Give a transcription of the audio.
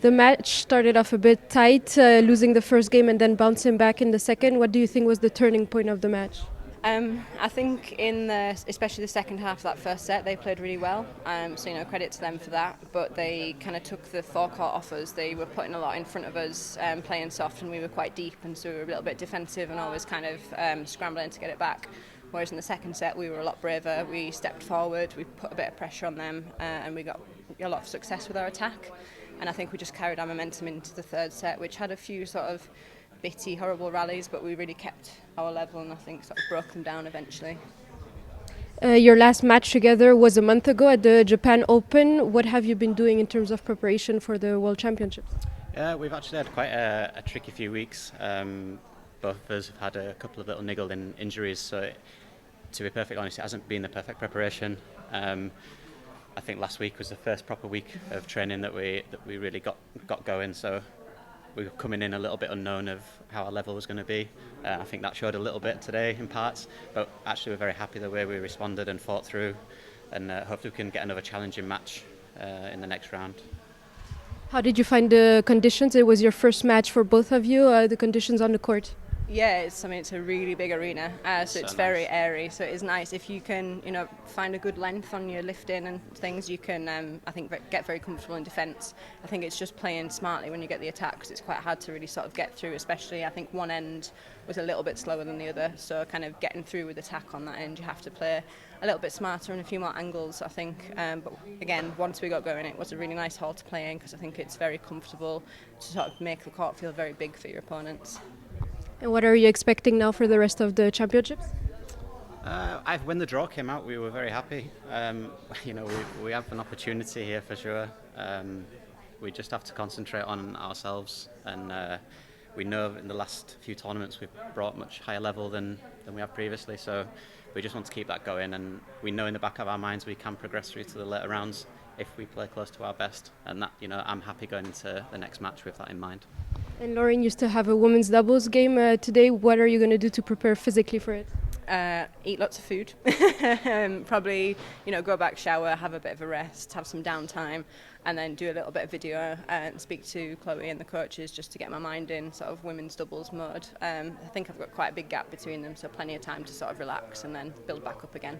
The match started off a bit tight, losing the first game and then bouncing back in the second. What do you think was the turning point of the match? I think especially the second half of that first set, they played really well. So credit to them for that. But they kind of took the forecourt off us. They were putting a lot in front of us, playing soft, and we were quite deep, and so we were a little bit defensive and always kind of scrambling to get it back. Whereas in the second set, we were a lot braver. We stepped forward, we put a bit of pressure on them, and we got a lot of success with our attack. And I think we just carried our momentum into the third set, which had a few sort of bitty, horrible rallies, but we really kept our level and I think sort of broke them down eventually. Your last match together was a month ago at the Japan Open. What have you been doing in terms of preparation for the World Championships? We've actually had quite a tricky few weeks. Both of us have had a couple of little niggling injuries, so to be perfectly honest, it hasn't been the perfect preparation. I think last week was the first proper week of training that we really got going, so we were coming in a little bit unknown of how our level was going to be. I think that showed a little bit today in parts, but actually we're very happy the way we responded and fought through, and hopefully we can get another challenging match in the next round. How did you find the conditions? It was your first match for both of you, the conditions on the court. Yeah, it's a really big arena, so it's very nice. Airy. So it is nice if you can, find a good length on your lifting and things. You can, I think, get very comfortable in defence. I think it's just playing smartly when you get the attack, because it's quite hard to really sort of get through. Especially, I think one end was a little bit slower than the other. So kind of getting through with attack on that end, you have to play a little bit smarter and a few more angles, I think. But again, once we got going, it was a really nice hall to play in, because I think it's very comfortable to sort of make the court feel very big for your opponents. And what are you expecting now for the rest of the championships? When the draw came out, we were very happy. We have an opportunity here for sure. We just have to concentrate on ourselves, and we know in the last few tournaments we've brought much higher level than we have previously. So we just want to keep that going, and we know in the back of our minds we can progress through to the later rounds if we play close to our best. And that, I'm happy going into the next match with that in mind. And Lauren used to have a women's doubles game today. What are you going to do to prepare physically for it? Eat lots of food. Probably, go back, shower, have a bit of a rest, have some downtime, and then do a little bit of video and speak to Chloe and the coaches just to get my mind in sort of women's doubles mode. I think I've got quite a big gap between them, so plenty of time to sort of relax and then build back up again.